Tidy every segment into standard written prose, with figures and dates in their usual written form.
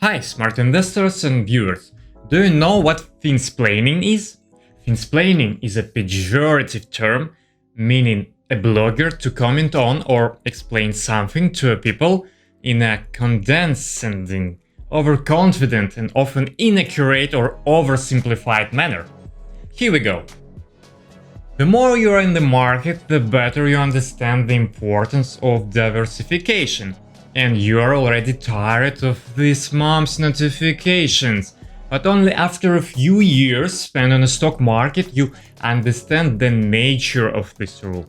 Hi, smart investors and viewers. Do you know what finsplaining is? Finsplaining is a pejorative term meaning a blogger to comment on or explain something to a people in a condescending, overconfident and often inaccurate or oversimplified manner. Here we go. The more you are in the market, the better you understand the importance of diversification. And you are already tired of this month's notifications. But only after a few years spent on the stock market you understand the nature of this rule.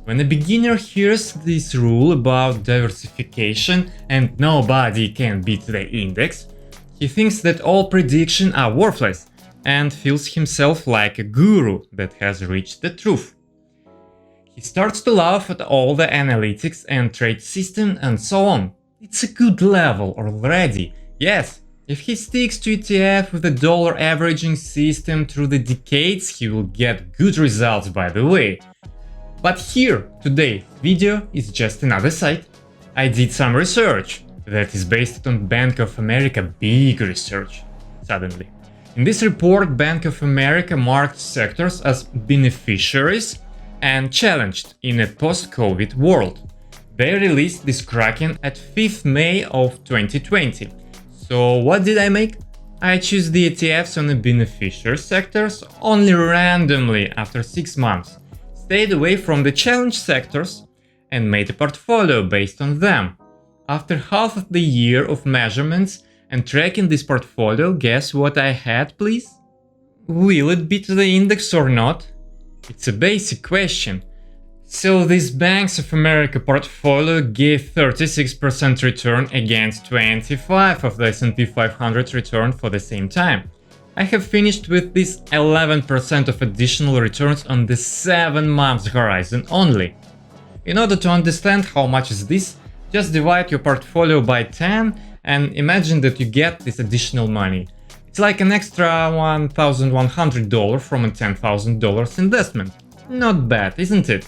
When a beginner hears this rule about diversification and nobody can beat the index, he thinks that all predictions are worthless and feels himself like a guru that has reached the truth. He starts to laugh at all the analytics and trade system and so on. It's a good level already. Yes, if he sticks to ETF with the dollar averaging system through the decades, he will get good results, by the way. But here, today's video is just another site. I did some research that is based on Bank of America, big research, suddenly. In this report, Bank of America marked sectors as beneficiaries and challenged in a post-COVID world. They released this Kraken at 5th May of 2020. So what did I make? I choose the ETFs on the beneficiary sectors only randomly after 6 months, stayed away from the challenge sectors and made a portfolio based on them. After half of the year of measurements and tracking this portfolio, guess what I had, please? Will it beat the index or not? It's a basic question. So this Bank of America portfolio gave 36% return against 25% of the S&P 500 return for the same time. I have finished with this 11% of additional returns on the 7 months horizon only. In order to understand how much is this, just divide your portfolio by 10 and imagine that you get this additional money. It's like an extra $1,100 from a $10,000 investment. Not bad, isn't it?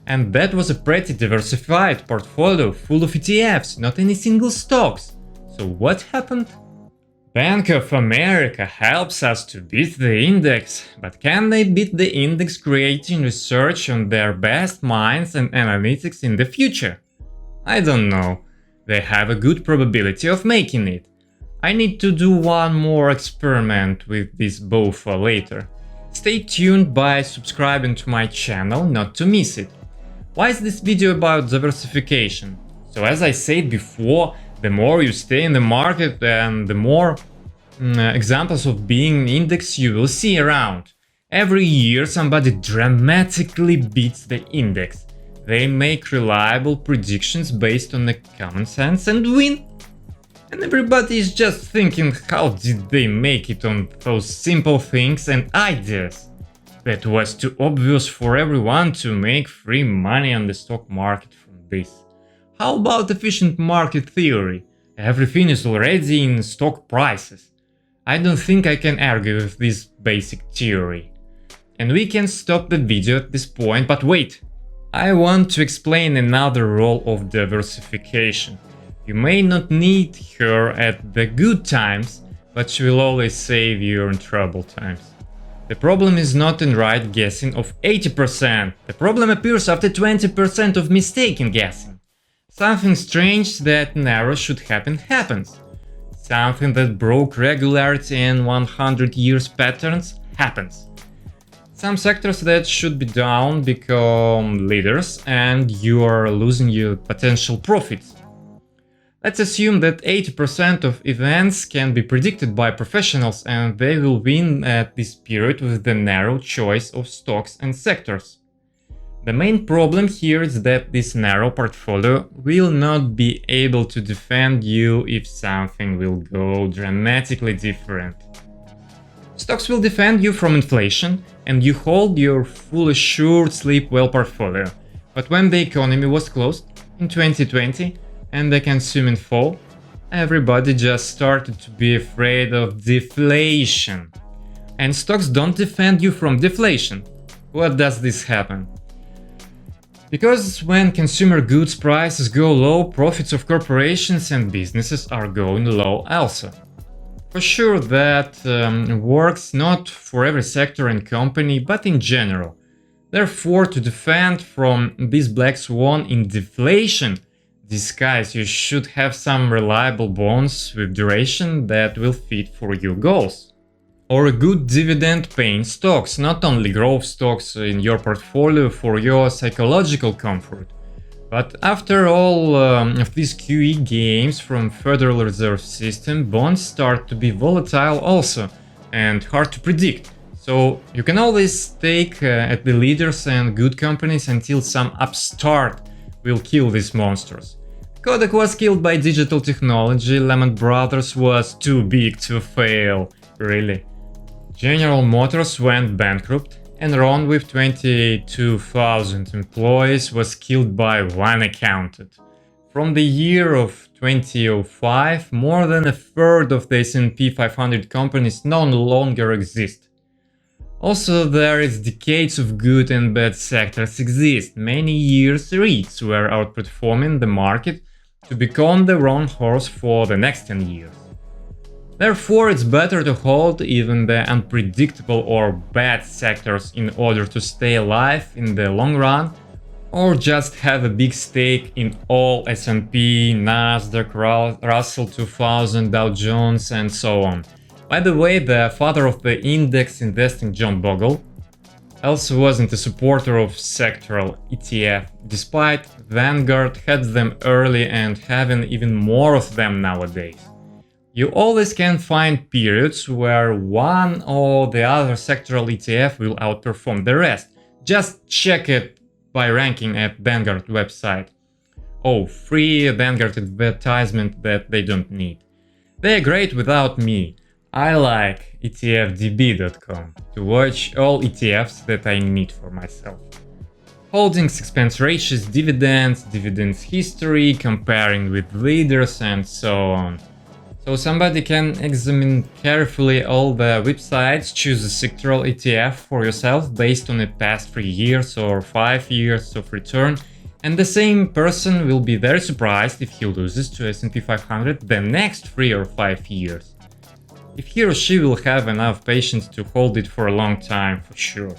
And that was a pretty diversified portfolio full of ETFs, not any single stocks. So what happened? Bank of America helps us to beat the index, but can they beat the index creating research on their best minds and analytics in the future? I don't know. They have a good probability of making it. I need to do one more experiment with this bofa later. Stay tuned by subscribing to my channel not to miss it. Why is this video about diversification? So as I said before, the more you stay in the market and the more examples of being index you will see around. Every year somebody dramatically beats the index. They make reliable predictions based on the common sense and win. And everybody is just thinking, how did they make it on those simple things and ideas? That was too obvious for everyone to make free money on the stock market from this. How about efficient market theory? Everything is already in stock prices. I don't think I can argue with this basic theory. And we can stop the video at this point, but wait! I want to explain another role of diversification. You may not need her at the good times, but she will always save you in troubled times. The problem is not in right guessing of 80%. The problem appears after 20% of mistaken guessing. Something strange that never should happen happens. Something that broke regularity and 100 years patterns happens. Some sectors that should be down become leaders and you are losing your potential profits. Let's assume that 80% of events can be predicted by professionals and they will win at this period with the narrow choice of stocks and sectors. The main problem here is that this narrow portfolio will not be able to defend you if something will go dramatically different. Stocks will defend you from inflation and you hold your full assured sleep well portfolio. But when the economy was closed in 2020, and the consuming fall, everybody just started to be afraid of deflation. And stocks don't defend you from deflation. What does this happen? Because when consumer goods prices go low, profits of corporations and businesses are going low also. For sure that works not for every sector and company, but in general. Therefore, to defend from this black swan in deflation disguise, you should have some reliable bonds with duration that will fit for your goals. Or a good dividend-paying stocks, not only growth stocks in your portfolio for your psychological comfort. But after all of these QE games from Federal Reserve System, bonds start to be volatile also and hard to predict. So you can always stake at the leaders and good companies until some upstart will kill these monsters. Kodak was killed by digital technology, Lehman Brothers was too big to fail, really. General Motors went bankrupt, Enron with 22,000 employees was killed by one accountant. From the year of 2005, more than a third of the S&P 500 companies no longer exist. Also, there is decades of good and bad sectors exist. Many years REITs were outperforming the market to become the wrong horse for the next 10 years. Therefore, it's better to hold even the unpredictable or bad sectors in order to stay alive in the long run, or just have a big stake in all S&P, Nasdaq, Russell 2000, Dow Jones and so on. By the way, the father of the index investing, John Bogle, also wasn't a supporter of sectoral ETF, despite Vanguard had them early and having even more of them nowadays. You always can find periods where one or the other sectoral ETF will outperform the rest. Just check it by ranking at Vanguard website. Oh, free Vanguard advertisement that they don't need. They're great without me. I like etfdb.com to watch all ETFs that I need for myself. Holdings, expense ratios, dividends history, comparing with leaders and so on. So somebody can examine carefully all the websites, choose a sectoral ETF for yourself based on the past 3 years or 5 years of return, and the same person will be very surprised if he loses to S&P 500 the next 3 or 5 years. If he or she will have enough patience to hold it for a long time, for sure,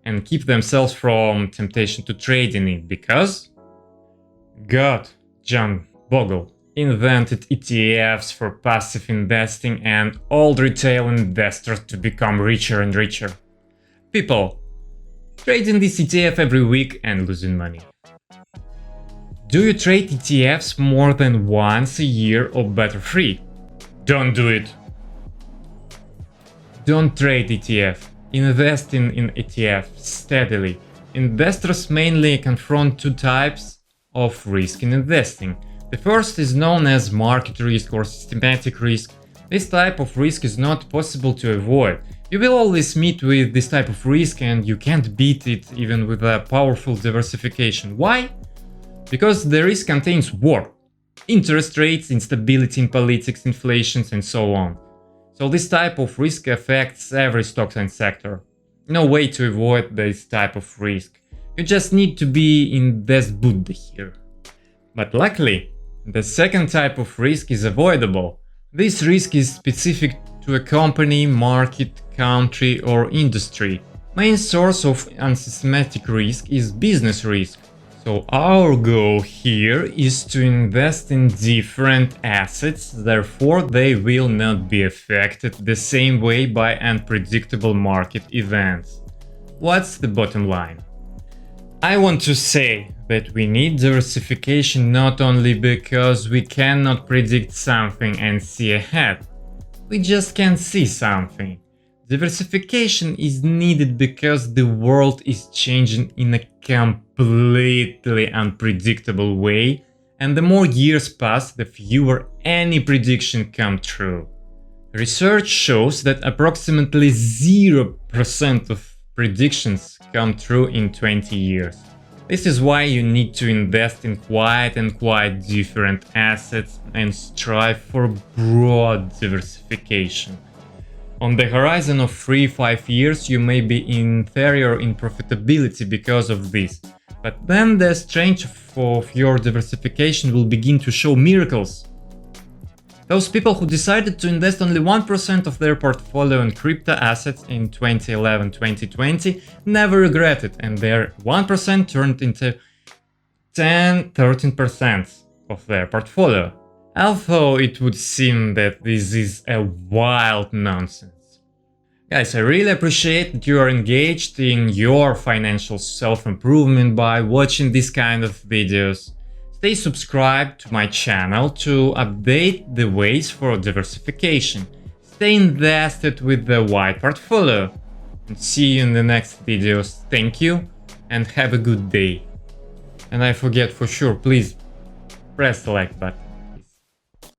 and keep themselves from temptation to trade in it, because God, John Bogle, invented ETFs for passive investing and all retail investors to become richer and richer. People, trading this ETF every week and losing money. Do you trade ETFs more than once a year or better 3? Don't do it. Don't trade ETF. Invest in ETF steadily. Investors mainly confront two types of risk in investing. The first is known as market risk or systematic risk. This type of risk is not possible to avoid. You will always meet with this type of risk and you can't beat it even with a powerful diversification. Why? Because the risk contains war, interest rates, instability in politics, inflation and so on. So this type of risk affects every stock and sector. No way to avoid this type of risk. You just need to be in best Buddha here. But luckily, the second type of risk is avoidable. This risk is specific to a company, market, country or industry. Main source of unsystematic risk is business risk. So our goal here is to invest in different assets, therefore they will not be affected the same way by unpredictable market events. What's the bottom line? I want to say that we need diversification not only because we cannot predict something and see ahead, we just can't see something. Diversification is needed because the world is changing in a completely unpredictable way, and the more years pass, the fewer any prediction come true. Research shows that approximately 0% of predictions come true in 20 years. This is why you need to invest in quite different assets and strive for broad diversification. On the horizon of 3-5 years, you may be inferior in profitability because of this, But then the strength of your diversification will begin to show miracles. Those people who decided to invest only 1% of their portfolio in crypto assets in 2011-2020 never regret it, and their 1% turned into 10-13% of their portfolio. Although it would seem that this is a wild nonsense. Guys, I really appreciate that you are engaged in your financial self-improvement by watching this kind of videos. Stay subscribed to my channel to update the ways for diversification. Stay invested with the wide portfolio. And see you in the next videos. Thank you and have a good day. And I forget for sure, please press the like button.